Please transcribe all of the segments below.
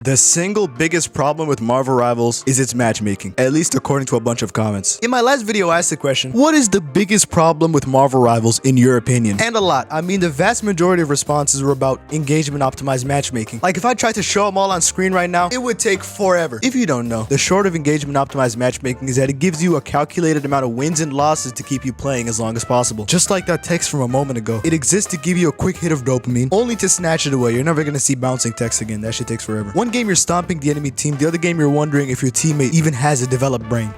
The single biggest problem with Marvel Rivals is its matchmaking, at least according to a bunch of comments. In my last video, I asked the question, what is the biggest problem with Marvel Rivals in your opinion? And a lot. I mean, the vast majority of responses were about engagement optimized matchmaking. Like if I tried to show them all on screen right now, it would take forever. If you don't know, the short of engagement optimized matchmaking is that it gives you a calculated amount of wins and losses to keep you playing as long as possible. Just like that text from a moment ago, it exists to give you a quick hit of dopamine, only to snatch it away. You're never gonna see bouncing text again. That shit takes forever. One game you're stomping the enemy team, the other game you're wondering if your teammate even has a developed brain.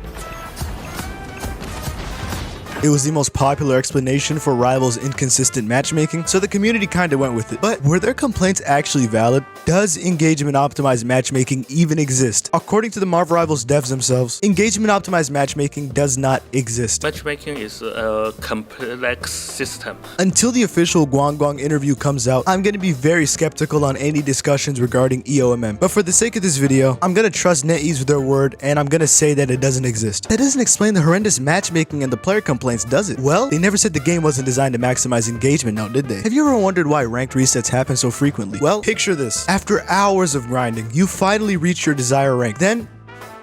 It was the most popular explanation for Rivals' inconsistent matchmaking, so the community kinda went with it. But were their complaints actually valid? Does engagement optimized matchmaking even exist? According to the Marvel Rivals devs themselves, engagement optimized matchmaking does not exist. Matchmaking is a complex system. Until the official Guang interview comes out, I'm gonna be very skeptical on any discussions regarding EOMM. But for the sake of this video, I'm gonna trust NetEase with their word, and I'm gonna say that it doesn't exist. That doesn't explain the horrendous matchmaking and the player complaints, does it? Well, they never said the game wasn't designed to maximize engagement now, did they? Have you ever wondered why ranked resets happen so frequently? Well, picture this. After hours of grinding, you finally reach your desired rank. Then,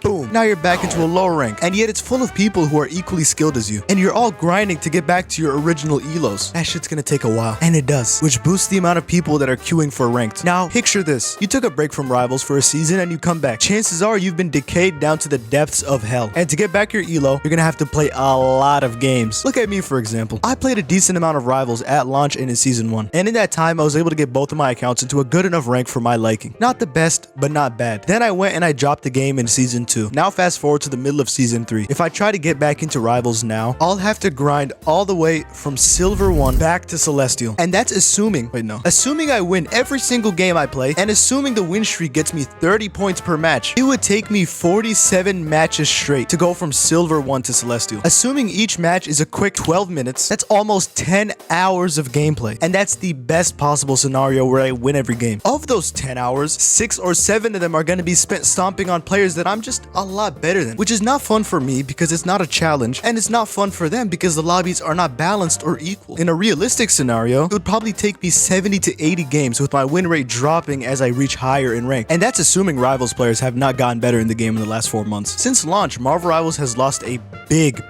boom, now you're back into a lower rank, and yet it's full of people who are equally skilled as you, and you're all grinding to get back to your original elos. That shit's gonna take a while, and it does, which boosts the amount of people that are queuing for ranked. Now, picture this. You took a break from Rivals for a season and you come back. Chances are you've been decayed down to the depths of hell, and to get back your elo, you're gonna have to play a lot of games. Look at me, for example. I played a decent amount of Rivals at launch and in Season 1, and in that time, I was able to get both of my accounts into a good enough rank for my liking. Not the best, but not bad. Then I went and I dropped the game in Season 2. Now fast forward to the middle of Season 3. If I try to get back into Rivals now, I'll have to grind all the way from Silver 1 back to Celestial. And that's assuming I win every single game I play, and assuming the win streak gets me 30 points per match. It would take me 47 matches straight to go from Silver 1 to Celestial. Assuming each match is a quick 12 minutes, that's almost 10 hours of gameplay. And that's the best possible scenario where I win every game. Of those 10 hours, 6 or 7 of them are going to be spent stomping on players that I'm just a lot better than, which is not fun for me because it's not a challenge, and it's not fun for them because the lobbies are not balanced or equal. In a realistic scenario, it would probably take me 70 to 80 games with my win rate dropping as I reach higher in rank, and that's assuming Rivals players have not gotten better in the game in the last 4 months. Since launch, Marvel Rivals has lost a big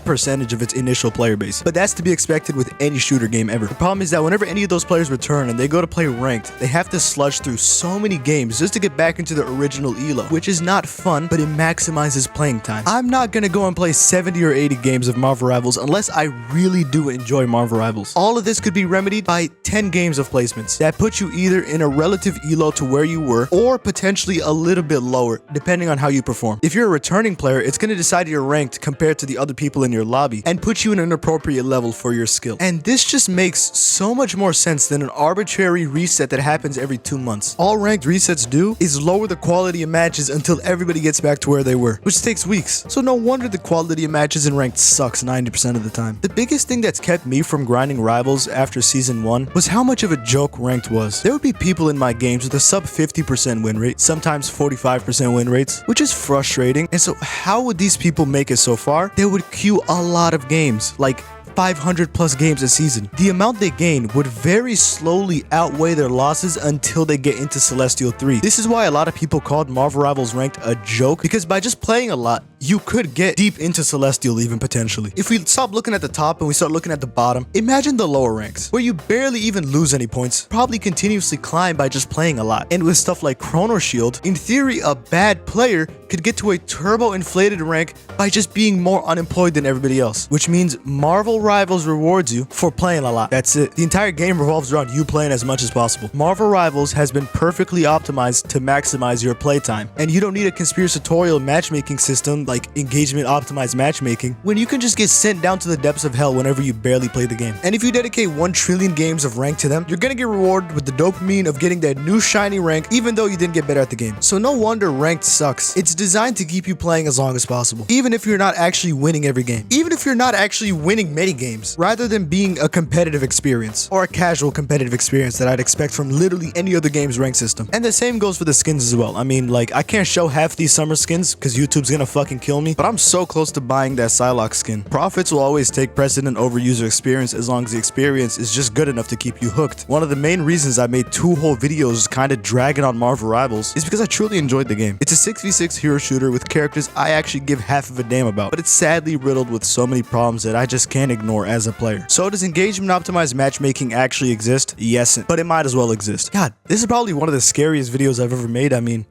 percentage of its initial player base, but that's to be expected with any shooter game ever. The problem is that whenever any of those players return and they go to play ranked, they have to sludge through so many games just to get back into the original elo, which is not fun, but it maximizes playing time. I'm not gonna go and play 70 or 80 games of Marvel Rivals unless I really do enjoy Marvel Rivals. All of this could be remedied by 10 games of placements that put you either in a relative elo to where you were, or potentially a little bit lower, depending on how you perform. If you're a returning player, it's gonna decide your ranked compared to the other people in your lobby and put you in an appropriate level for your skill. And this just makes so much more sense than an arbitrary reset that happens every 2 months. All ranked resets do is lower the quality of matches until everybody gets back to where they were, which takes weeks. So no wonder the quality of matches in ranked sucks 90% of the time. The biggest thing that's kept me from grinding Rivals after Season 1 was how much of a joke ranked was. There would be people in my games with a sub 50% win rate, sometimes 45% win rates, which is frustrating. And so how would these people make it so far? They would queue a lot of games, like 500 plus games a season. The amount they gain would very slowly outweigh their losses until they get into Celestial 3. This is why a lot of people called Marvel Rivals ranked a joke, because by just playing a lot, you could get deep into Celestial even potentially. If we stop looking at the top and we start looking at the bottom, imagine the lower ranks, where you barely even lose any points, probably continuously climb by just playing a lot. And with stuff like Chrono Shield, in theory, a bad player could get to a turbo inflated rank by just being more unemployed than everybody else, which means Marvel Rivals rewards you for playing a lot. That's it. The entire game revolves around you playing as much as possible. Marvel Rivals has been perfectly optimized to maximize your playtime, and you don't need a conspiratorial matchmaking system like engagement optimized matchmaking when you can just get sent down to the depths of hell whenever you barely play the game. And if you dedicate 1 trillion games of rank to them, you're gonna get rewarded with the dopamine of getting that new shiny rank even though you didn't get better at the game. So no wonder ranked sucks. It's designed to keep you playing as long as possible, even if you're not actually winning every game, even if you're not actually winning many games, rather than being a competitive experience or a casual competitive experience that I'd expect from literally any other game's rank system. And the same goes for the skins as well. I mean, like, I can't show half these summer skins because YouTube's gonna fucking fucking kill me, but I'm so close to buying that Psylocke skin. Profits will always take precedent over user experience as long as the experience is just good enough to keep you hooked. One of the main reasons I made 2 whole videos kind of dragging on Marvel Rivals is because I truly enjoyed the game. It's a 6v6 hero shooter with characters I actually give half of a damn about, but it's sadly riddled with so many problems that I just can't ignore as a player. So does engagement optimized matchmaking actually exist? Yes, but it might as well exist. God, this is probably one of the scariest videos I've ever made. I mean,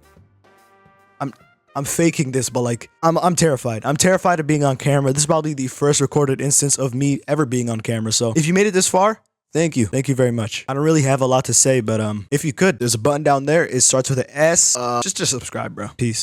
I'm faking this, but like, I'm terrified. I'm terrified of being on camera. This is probably the first recorded instance of me ever being on camera. So if you made it this far, thank you. Thank you very much. I don't really have a lot to say, but if you could, there's a button down there. It starts with an S. Just subscribe, bro. Peace.